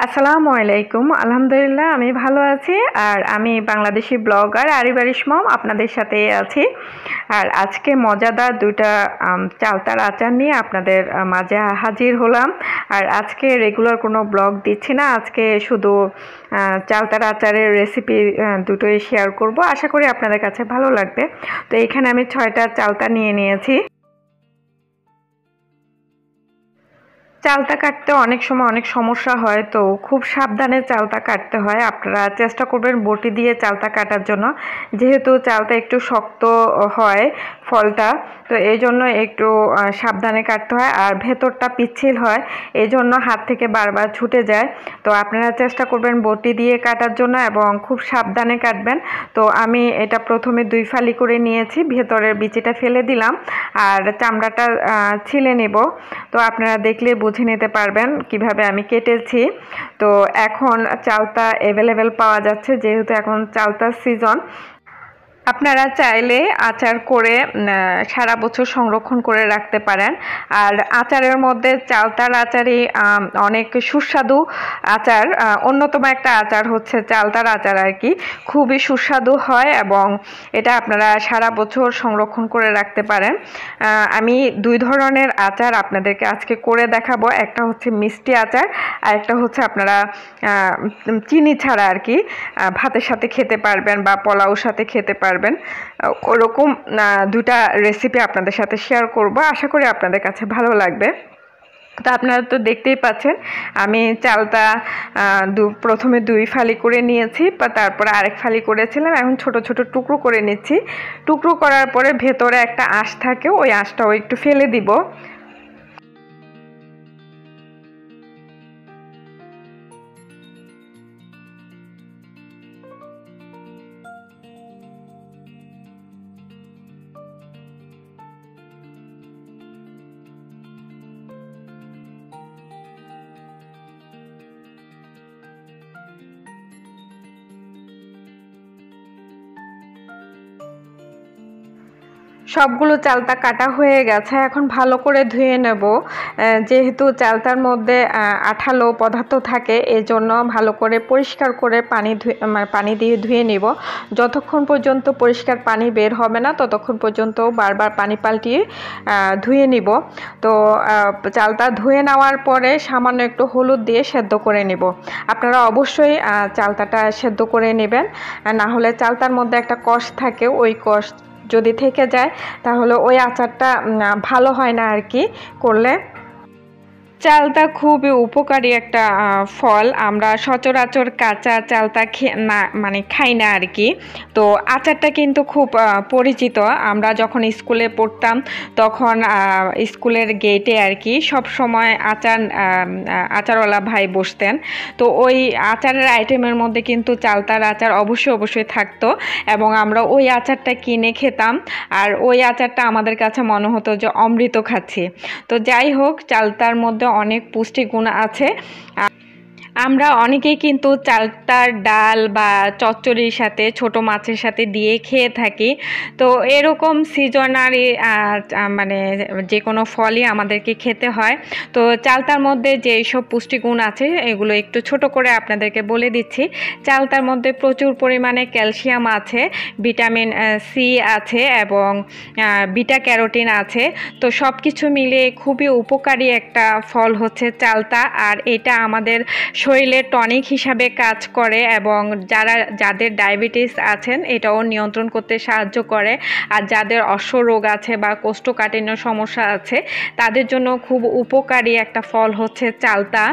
আসসালামু আলাইকুম। আলহামদুলিল্লাহ আমি ভালো আছি। আর আমি বাংলাদেশি ব্লগার আরিবারিশ মম আপনাদের সাথে আছি। আর আজকে মজাদার দুইটা চালতার আচার নিয়ে আপনাদের মাঝে হাজির হলাম। আর আজকে রেগুলার কোনো ব্লগ দিচ্ছি না, আজকে শুধু চালতার আচারের রেসিপি দুটোই শেয়ার করব। আশা করি আপনাদের কাছে ভালো লাগবে। তো এখানে আমি 6টা চালতা নিয়ে নিয়েছি। চালতা কাটতে অনেক সময় অনেক সমস্যা হয়, তো খুব সাবধানে চালতা কাটতে হয়। আপনারা চেষ্টা করবেন বটি দিয়ে চালতা কাটার জন্য, যেহেতু চালতা একটু শক্ত হয় ফলটা, তো এই জন্য একটু সাবধানে কাটতে হয়। আর ভেতরটা পিচ্ছিল হয়, এই জন্য হাত থেকে বারবার ছুটে যায়। তো আপনারা চেষ্টা করবেন বটি দিয়ে কাটার জন্য এবং খুব সাবধানে কাটবেন। তো আমি এটা প্রথমে 2 ফালি করে নিয়েছি, ভেতরের বিচিটা ফেলে দিলাম আর চামড়াটা ছিলে নেব। তো আপনারা দেখলে বুঝে নিতে পারবেন কিভাবে আমি কেটেছি। তো এখন চালতা অ্যাভেলেবেল পাওয়া যাচ্ছে, যেহেতু এখন চালতার সিজন। আপনারা চাইলে আচার করে সারা বছর সংরক্ষণ করে রাখতে পারেন। আর আচারের মধ্যে চালতার আচারই অনেক সুস্বাদু আচার। অন্যতম একটা আচার হচ্ছে চালতার আচার আর কি, খুবই সুস্বাদু হয় এবং এটা আপনারা সারা বছর সংরক্ষণ করে রাখতে পারেন। আমি 2 ধরনের আচার আপনাদেরকে আজকে করে দেখাবো। একটা হচ্ছে মিষ্টি আচার, আর একটা হচ্ছে আপনারা চিনি ছাড়া আর কি ভাতের সাথে খেতে পারবেন বা পোলাওর সাথে খেতে পারবেন। ওরকম 2টা রেসিপি আপনাদের সাথে শেয়ার করব। আশা করি আপনাদের কাছে ভালো লাগবে। তো আপনারা তো দেখতেই পাচ্ছেন আমি চালতা প্রথমে 2 ফালি করে নিয়েছি, তারপরে আরেক ফালি করেছিলাম। এখন ছোট ছোট টুকরো করে নিচ্ছি। টুকরো করার পরে ভেতরে একটা আঁশ থাকে, ওই আঁশটাও একটু ফেলে দিব। সবগুলো চালতা কাটা হয়ে গেছে, এখন ভালো করে ধুয়ে নেব। যেহেতু চালতার মধ্যে আঠালো পদার্থ থাকে, এজন্য ভালো করে পরিষ্কার করে পানি দিয়ে ধুয়ে নেব। যতক্ষণ পর্যন্ত পরিষ্কার পানি বের হবে না, ততক্ষণ পর্যন্ত বারবার পানি পাল্টিয়ে ধুয়ে নিব। তো চালতা ধুয়ে নেওয়ার পরে সামান্য একটু হলুদ দিয়ে সেদ্ধ করে নেব। আপনারা অবশ্যই চালতাটা সেদ্ধ করে নেবেন, না হলে চালতার মধ্যে একটা কষ থাকে, ওই কষ যদি থেকে যায় তাহলে ওই আচারটা ভালো হয় না আর কি করলে। চালতা খুবই উপকারী একটা ফল। আমরা সচরাচর কাঁচা চালতা খাই না আর কি। তো আচারটা কিন্তু খুব পরিচিত। আমরা যখন স্কুলে পড়তাম তখন স্কুলের গেটে আর কি সব সময় আচারওয়ালা ভাই বসতেন। তো ওই আচারের আইটেমের মধ্যে কিন্তু চালতার আচার অবশ্যই থাকতো এবং আমরা ওই আচারটা কিনে খেতাম। আর ওই আচারটা আমাদের কাছে মনে হতো যে অমৃত খাচ্ছি। তো যাই হোক, চালতার মধ্যে অনেক পুষ্টিগুণ আছে। আমরা অনেকেই কিন্তু চালতার ডাল বা চচ্চড়ির সাথে ছোট মাছের সাথে দিয়ে খেয়ে থাকি। তো এরকম সিজনারি যে কোনো ফলই আমাদেরকে খেতে হয়। তো চালতার মধ্যে যেসব পুষ্টিগুণ আছে এগুলো একটু ছোট করে আপনাদেরকে বলে দিচ্ছি। চালতার মধ্যে প্রচুর পরিমাণে ক্যালসিয়াম আছে, ভিটামিন সি আছে এবং বিটা ক্যারোটিন আছে। তো সব কিছু মিলিয়ে খুবই উপকারী একটা ফল হচ্ছে চালতা। আর এটা আমাদের শরীরে টনিক হিসাবে কাজ করে এবং যাদের ডায়াবেটিস আছেন এটাও নিয়ন্ত্রণ করতে সাহায্য করে। আর যাদের অশ্বরোগ আছে বা কোষ্ঠকাঠিন্য সমস্যা আছে তাদের জন্য খুব উপকারী একটা ফল হচ্ছে চালতা।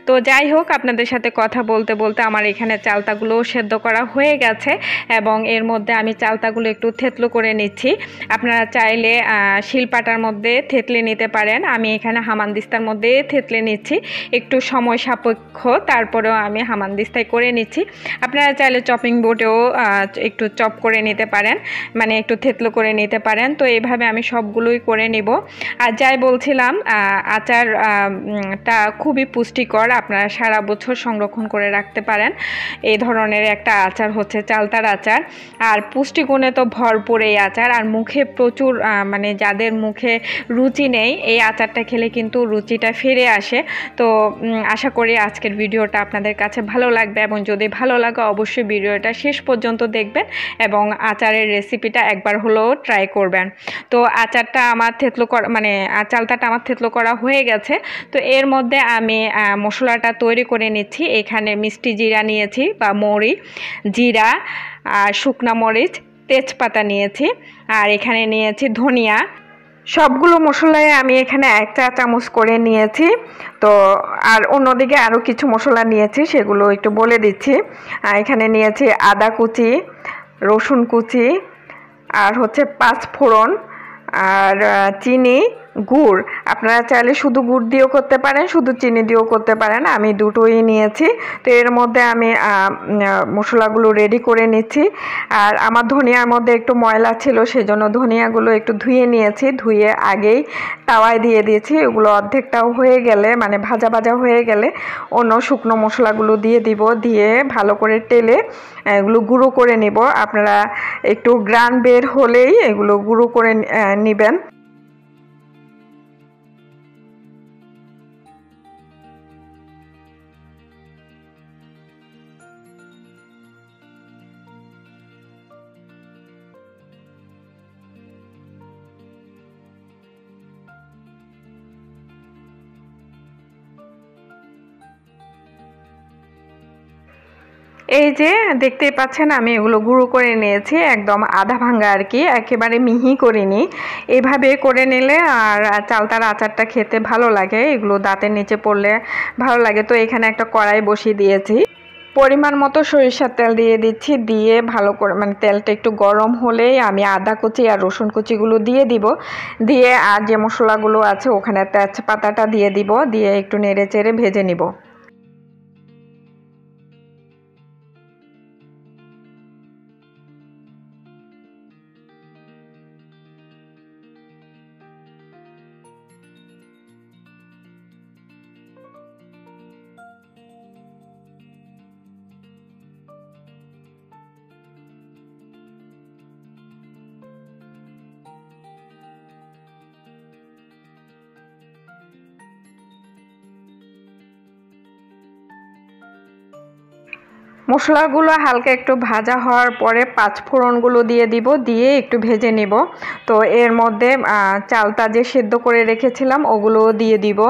তো যাই হোক, আপনাদের সাথে কথা বলতে বলতে আমার এখানে চালতাগুলোও সেদ্ধ করা হয়ে গেছে এবং এর মধ্যে আমি চালতাগুলো একটু থেতলো করে নিচ্ছি। আপনারা চাইলে শিলপাটার মধ্যে থেতলে নিতে পারেন। আমি এখানে হামানদিস্তার মধ্যে থেতলে নিচ্ছি, একটু সময় সাপেক্ষ, তারপরেও আমি হামানদিস্তায় করে নিচ্ছি। আপনারা চাইলে চপিং বোর্ডেও একটু চপ করে নিতে পারেন, মানে একটু থেতলো করে নিতে পারেন। তো এইভাবে আমি সবগুলোই করে নিব। আর যাই বলছিলাম, আচারটা খুবই পুষ্টিকর, আপনারা সারা বছর সংরক্ষণ করে রাখতে পারেন। এই ধরনের একটা আচার হচ্ছে চালতার আচার। আর পুষ্টিগুণে তো ভরপুর এই আচার। আর মুখে প্রচুর যাদের মুখে রুচি নেই, এই আচারটা খেলে কিন্তু রুচিটা ফিরে আসে। তো আশা করি আজকের ভিডিও ভিডিওটা আপনাদের কাছে ভালো লাগবে, এবং যদি ভালো লাগে অবশ্যই ভিডিওটা শেষ পর্যন্ত দেখবেন এবং আচারের রেসিপিটা একবার হলেও ট্রাই করবেন। তো আচারটা আমার থেতলো করা মানে চালতাটা আমার থেতলো করা হয়ে গেছে। তো এর মধ্যে আমি মশলাটা তৈরি করে নিচ্ছি। এখানে মিষ্টি জিরা নিয়েছি বা মৌরি, জিরা আর শুকনা মরিচ, তেজপাতা নিয়েছি, আর এখানে নিয়েছি ধনিয়া। সবগুলো মশলাই আমি এখানে 1 চা চামচ করে নিয়েছি। তো আর অন্যদিকে আরও কিছু মশলা নিয়েছি, সেগুলো একটু বলে দিচ্ছি। এখানে নিয়েছি আদা কুচি, রসুন কুচি, আর হচ্ছে 5 ফোড়ন, আর চিনি, গুড়। আপনারা চাইলে শুধু গুড় দিয়েও করতে পারেন, শুধু চিনি দিয়েও করতে পারেন। আমি দুটোই নিয়েছি। তো এর মধ্যে আমি মশলাগুলো রেডি করে নিচ্ছি। আর আমার ধনিয়ার মধ্যে একটু ময়লা ছিল, সেজন্য ধনিয়াগুলো একটু ধুয়ে নিয়েছি। ধুয়ে আগেই তাওয়ায় দিয়ে দিয়েছি। এগুলো অর্ধেকটাও হয়ে গেলে মানে ভাজা ভাজা হয়ে গেলে অন্য শুকনো মশলাগুলো দিয়ে দিব। দিয়ে ভালো করে টেলে এগুলো গুঁড়ো করে নিব। আপনারা একটু গ্রান বের হলেই এগুলো গুঁড়ো করে নেবেন। এই যে দেখতেই পাচ্ছেন আমি এগুলো গুঁড়ো করে নিয়েছি, একদম আধা ভাঙা আর কি, একেবারে মিহি করিনি। এভাবে করে নিলে আর চালতার আচারটা খেতে ভালো লাগে, এগুলো দাঁতের নিচে পড়লে ভালো লাগে। তো এখানে একটা কড়াই বসিয়ে দিয়েছি, পরিমাণ মতো সরিষার তেল দিয়ে দিচ্ছি। দিয়ে ভালো করে মানে তেলটা একটু গরম হলেই আমি আদা কুচি আর রসুন কুচিগুলো দিয়ে দিব। দিয়ে আর যে মশলাগুলো আছে ওখানে তেজপাতাটা দিয়ে দিব। দিয়ে একটু নেড়ে চেড়ে ভেজে নিব। মশলাগুলো হালকা একটু ভাজা হওয়ার পরে 5 ফোড়নগুলো দিয়ে দিব। দিয়ে একটু ভেজে নিব। তো এর মধ্যে চালটা যে সেদ্ধ করে রেখেছিলাম ওগুলো দিয়ে দিব।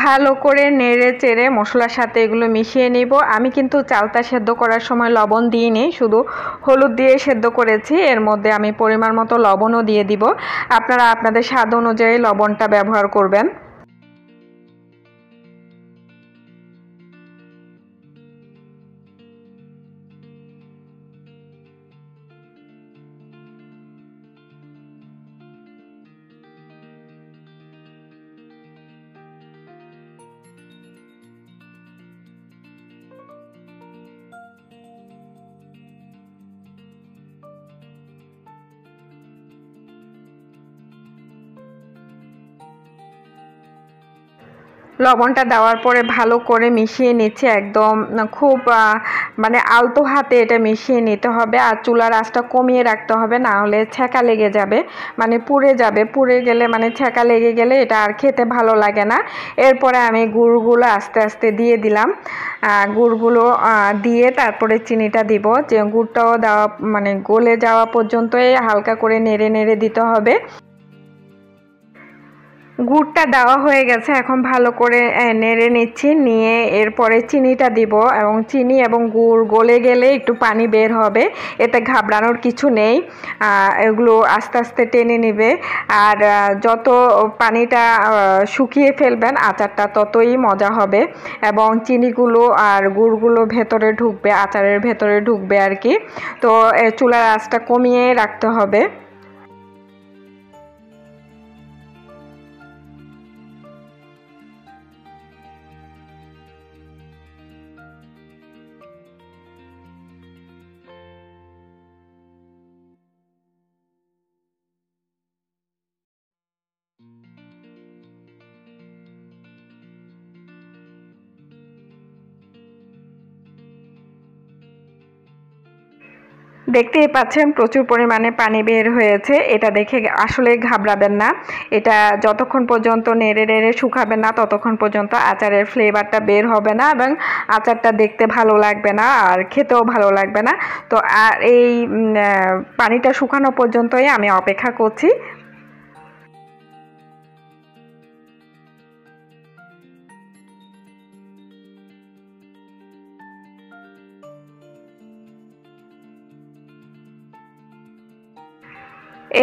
ভালো করে নেড়ে চেড়ে মশলার সাথে এগুলো মিশিয়ে নিব। আমি কিন্তু চালতা সেদ্ধ করার সময় লবণ দিইনি, শুধু হলুদ দিয়ে সেদ্ধ করেছি। এর মধ্যে আমি পরিমাণ মতো লবণও দিয়ে দিব। আপনারা আপনাদের স্বাদ অনুযায়ী লবণটা ব্যবহার করবেন। লবণটা দেওয়ার পরে ভালো করে মিশিয়ে নিচ্ছি, একদম খুব মানে আলতো হাতে এটা মিশিয়ে নিতে হবে। আর চুলার আঁচটা কমিয়ে রাখতে হবে, না হলে ছ্যাঁকা লেগে যাবে, মানে পুড়ে যাবে। পুড়ে গেলে মানে ছ্যাঁকা লেগে গেলে এটা আর খেতে ভালো লাগে না। এরপরে আমি গুড়গুলো আস্তে আস্তে দিয়ে দিলাম। গুড়গুলো দিয়ে তারপরে চিনিটা দিব। যে গুড়টাও দেওয়া মানে গলে যাওয়া পর্যন্তই হালকা করে নেড়ে নেড়ে দিতে হবে। গুড়টা দেওয়া হয়ে গেছে, এখন ভালো করে নেড়ে নিচ্ছি, নিয়ে এরপরে চিনিটা দিব এবং চিনি এবং গুড় গলে গেলে একটু পানি বের হবে, এতে ঘাবড়ানোর কিছু নেই। এগুলো আস্তে আস্তে টেনে নেবে, আর যত পানিটা শুকিয়ে ফেলবেন আচারটা ততই মজা হবে এবং চিনিগুলো আর গুড়গুলো ভেতরে ঢুকবে, আচারের ভেতরে ঢুকবে আর কি। তো চুলার আঁচটা কমিয়ে রাখতে হবে। দেখতেই পাচ্ছেন প্রচুর পরিমাণে পানি বের হয়েছে, এটা দেখে আসলে ঘাবড়াবেন না। এটা যতক্ষণ পর্যন্ত নেড়ে নেড়ে শুকাবেন না ততক্ষণ পর্যন্ত আচারের ফ্লেভারটা বের হবে না এবং আচারটা দেখতে ভালো লাগবে না আর খেতেও ভালো লাগবে না। তো আর এই পানিটা শুকানো পর্যন্তই আমি অপেক্ষা করছি।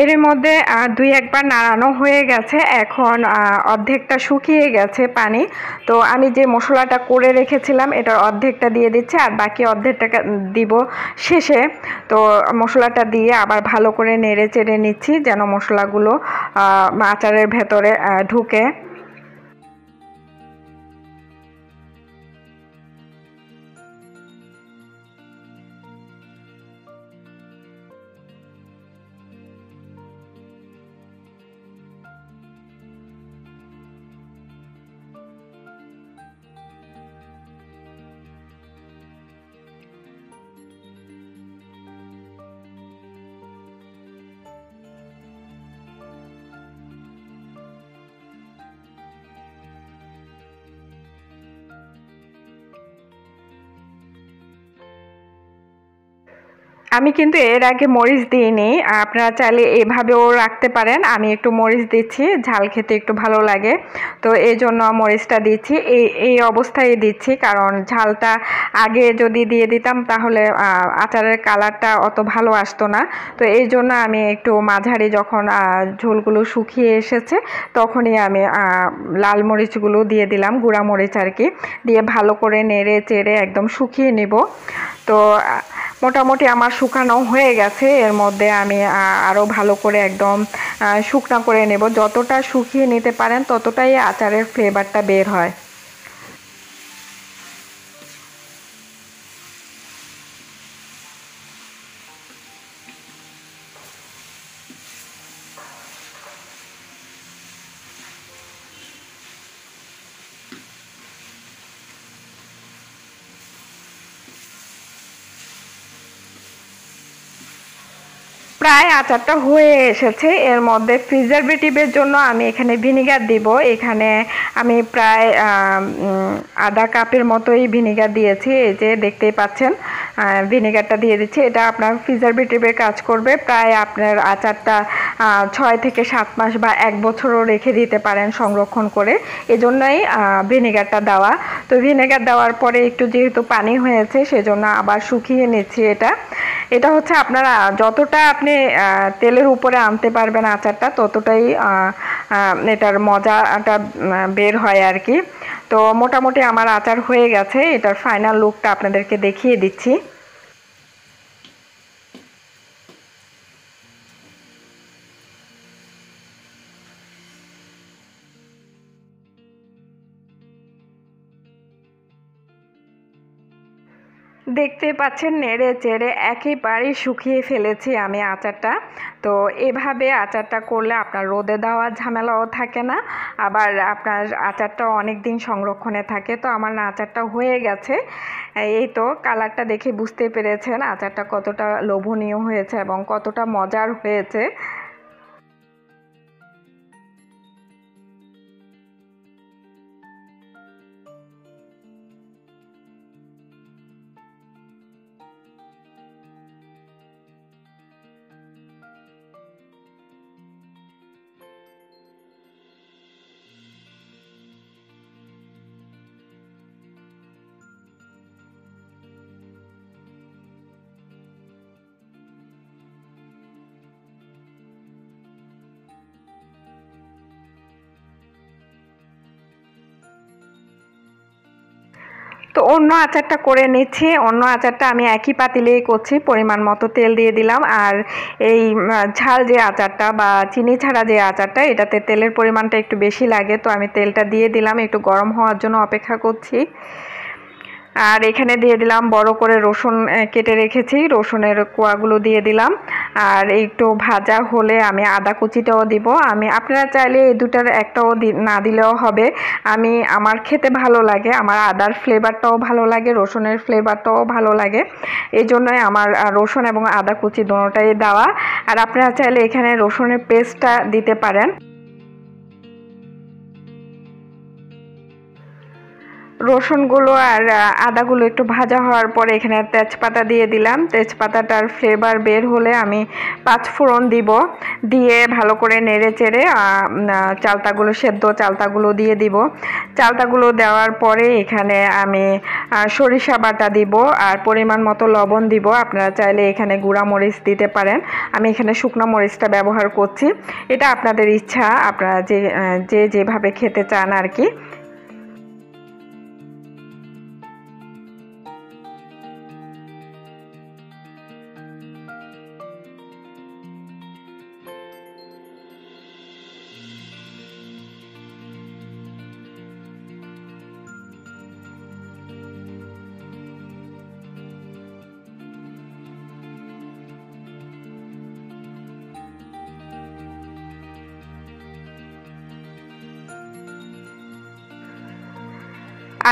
এর মধ্যে দুই একবার নাড়ানো হয়ে গেছে, এখন অর্ধেকটা শুকিয়ে গেছে পানি। তো আমি যে মশলাটা করে রেখেছিলাম এটার অর্ধেকটা দিয়ে দিচ্ছি আর বাকি অর্ধেকটা দিব শেষে। তো মশলাটা দিয়ে আবার ভালো করে নেড়ে চেড়ে নিচ্ছি যেন মশলাগুলো আচারের ভেতরে ঢুকে। আমি কিন্তু এর আগে মরিচ দিইনি, আপনারা চাইলে এভাবেও রাখতে পারেন। আমি একটু মরিচ দিচ্ছি, ঝাল খেতে একটু ভালো লাগে, তো এই জন্য মরিচটা দিচ্ছি। এই অবস্থায় দিচ্ছি, কারণ ঝালটা আগে যদি দিয়ে দিতাম তাহলে আচারের কালারটা অত ভালো আসতো না। তো এই জন্য আমি একটু মাঝারি যখন ঝোলগুলো শুকিয়ে এসেছে তখনই আমি লাল মরিচগুলো দিয়ে দিলাম, গুঁড়া মরিচ আর কি, দিয়ে ভালো করে নেড়ে চেড়ে একদম শুকিয়ে নিব। তো মোটামুটি আমার শুকানো হয়ে গেছে, এর মধ্যে আমি আরও ভালো করে একদম শুকনা করে নেব। যতটা শুকিয়ে নিতে পারেন ততটাই আচারের ফ্লেভারটা বের হয়। প্রায় আচারটা হয়ে এসেছে, এর মধ্যে প্রিজারভেটিভের জন্য আমি এখানে ভিনিগার দিব। এখানে আমি প্রায় আধা কাপের মতোই ভিনিগার দিয়েছি, এই যে দেখতেই পাচ্ছেন ভিনিগারটা দিয়ে দিচ্ছি। এটা আপনার প্রিজারভেটিভের কাজ করবে, প্রায় আপনার আচারটা 6 থেকে 7 মাস বা 1 বছরও রেখে দিতে পারেন সংরক্ষণ করে, এজন্যই ভিনিগারটা দেওয়া। তো ভিনেগার দেওয়ার পরে একটু যেহেতু পানি হয়েছে সেজন্য আবার শুকিয়ে নিচ্ছি। এটা হচ্ছে আপনারা যতটা আপনি তেলের উপরে আনতে পারবেন আচারটা ততটাই এটার মজাটা বের হয় আর কি। তো মোটামুটি আমার আচার হয়ে গেছে, এটার ফাইনাল লুকটা আপনাদেরকে দেখিয়ে দিচ্ছি। দেখতে পাচ্ছেন নেড়ে চেড়ে একেবারেই শুকিয়ে ফেলেছি আমি আচারটা। তো এভাবে আচারটা করলে আপনার রোদে দেওয়ার ঝামেলাও থাকে না, আবার আপনার আচারটাও অনেক দিন সংরক্ষণে থাকে। তো আমার না আচারটা হয়ে গেছে, এই তো কালারটা দেখে বুঝতে পেরেছেন আচারটা কতটা লোভনীয় হয়েছে এবং কতটা মজার হয়েছে। তো অন্য আচারটা করে নিচ্ছি। অন্য আচারটা আমি একই পাতিলেই করছি। পরিমাণ মতো তেল দিয়ে দিলাম। আর এই ঝাল যে আচারটা বা চিনি ছাড়া যে আচারটা, এটাতে তেলের পরিমাণটা একটু বেশি লাগে। তো আমি তেলটা দিয়ে দিলাম, একটু গরম হওয়ার জন্য অপেক্ষা করছি। আর এখানে দিয়ে দিলাম বড় করে রসুন কেটে রেখেছি, রসুনের কোয়াগুলো দিয়ে দিলাম। আর একটু ভাজা হলে আমি আদা কুচিটাও দিব। আপনারা চাইলে এই দুটার একটাও না দিলেও হবে। আমার খেতে ভালো লাগে, আমার আদার ফ্লেভারটাও ভালো লাগে, রসুনের ফ্লেভারটাও ভালো লাগে, এই জন্যই আমার রসুন এবং আদা কুচি দুটোটাই দেওয়া। আর আপনারা চাইলে এখানে রসুনের পেস্টটা দিতে পারেন। রসুনগুলো আর আদাগুলো একটু ভাজা হওয়ার পরে এখানে তেজপাতা দিয়ে দিলাম। তেজপাতাটার ফ্লেভার বের হলে আমি 5 ফোড়ন দিব। দিয়ে ভালো করে নেড়ে চেড়ে সেদ্ধ চালতাগুলো দিয়ে দিব। চালতাগুলো দেওয়ার পরে এখানে আমি সরিষা বাটা দিব আর পরিমাণ মতো লবণ দিব। আপনারা চাইলে এখানে গুঁড়া মরিচ দিতে পারেন। আমি এখানে শুকনো মরিচটা ব্যবহার করছি। এটা আপনাদের ইচ্ছা, আপনারা যেভাবে খেতে চান আর কি।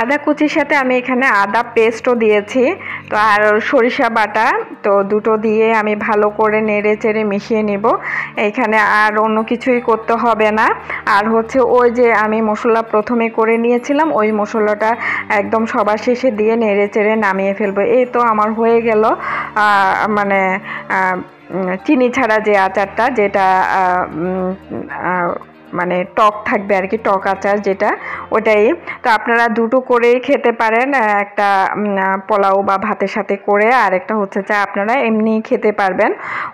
আদা কুচির সাথে আমি এখানে আদা পেস্টও দিয়েছি, তো আর সরিষা বাটা, তো দুটো দিয়ে আমি ভালো করে নেড়ে চেড়ে মিশিয়ে নিব। এখানে আর অন্য কিছুই করতে হবে না। আর হচ্ছে ওই যে আমি মশলা প্রথমে করে নিয়েছিলাম, ওই মশলাটা একদম সবার শেষে দিয়ে নেড়ে চেড়ে নামিয়ে ফেলবো। এই তো আমার হয়ে গেল মানে চিনি ছাড়া যে আচারটা, যেটা মানে টক থাকবে আর কি, টক আচার যেটা, ওটাই। তো আপনারা দুটো করেই খেতে পারেন, একটা পোলাও বা ভাতের সাথে করে, আর একটা হচ্ছে যা আপনারা এমনি খেতে পারবেন,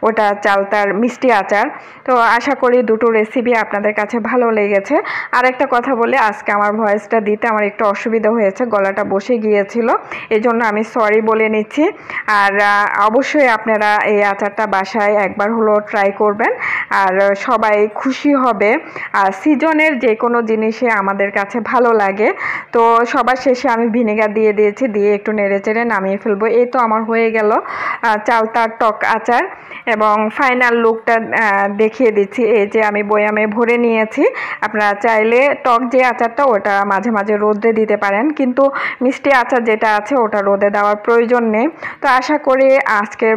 ওটা চালতার মিষ্টি আচার। তো আশা করি দুটো রেসিপি আপনাদের কাছে ভালো লেগেছে। আর একটা কথা বলে, আজকে আমার ভয়েসটা দিতে আমার একটু অসুবিধা হয়েছে, গলাটা বসে গিয়েছিল, এই জন্য আমি সরি বলে নিচ্ছি। আর অবশ্যই আপনারা এই আচারটা বাসায় একবার হলো ট্রাই করবেন, আর সবাই খুশি হবে। আর সিজনের যে কোনো জিনিসে আমাদের কাছে ভালো লাগে। তো সবার শেষে আমি ভিনেগার দিয়ে দিয়েছি, দিয়ে একটু নেড়ে চেড়ে নামিয়ে ফেলবো। এই তো আমার হয়ে গেল চালতার টক আচার। এবং ফাইনাল লুকটা দেখিয়ে দিচ্ছি। এই যে আমি বয়ামে ভরে নিয়েছি। আপনারা চাইলে টক যে আচারটা, ওটা মাঝে মাঝে রোদে দিতে পারেন, কিন্তু মিষ্টি আচার যেটা আছে ওটা রোদে দেওয়ার প্রয়োজন নেই। তো আশা করি আজকের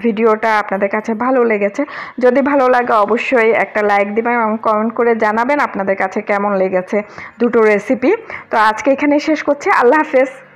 ভিডিওটা আপনাদের কাছে ভালো লেগেছে। যদি ভালো লাগে অবশ্যই একটা লাইক দিবেন এবং কমেন্ট করে জানাবেন আপনাদের কাছে কেমন লেগেছে দুটো রেসিপি। তো আজকে এখানে শেষ করছি। আল্লাহ হাফেজ।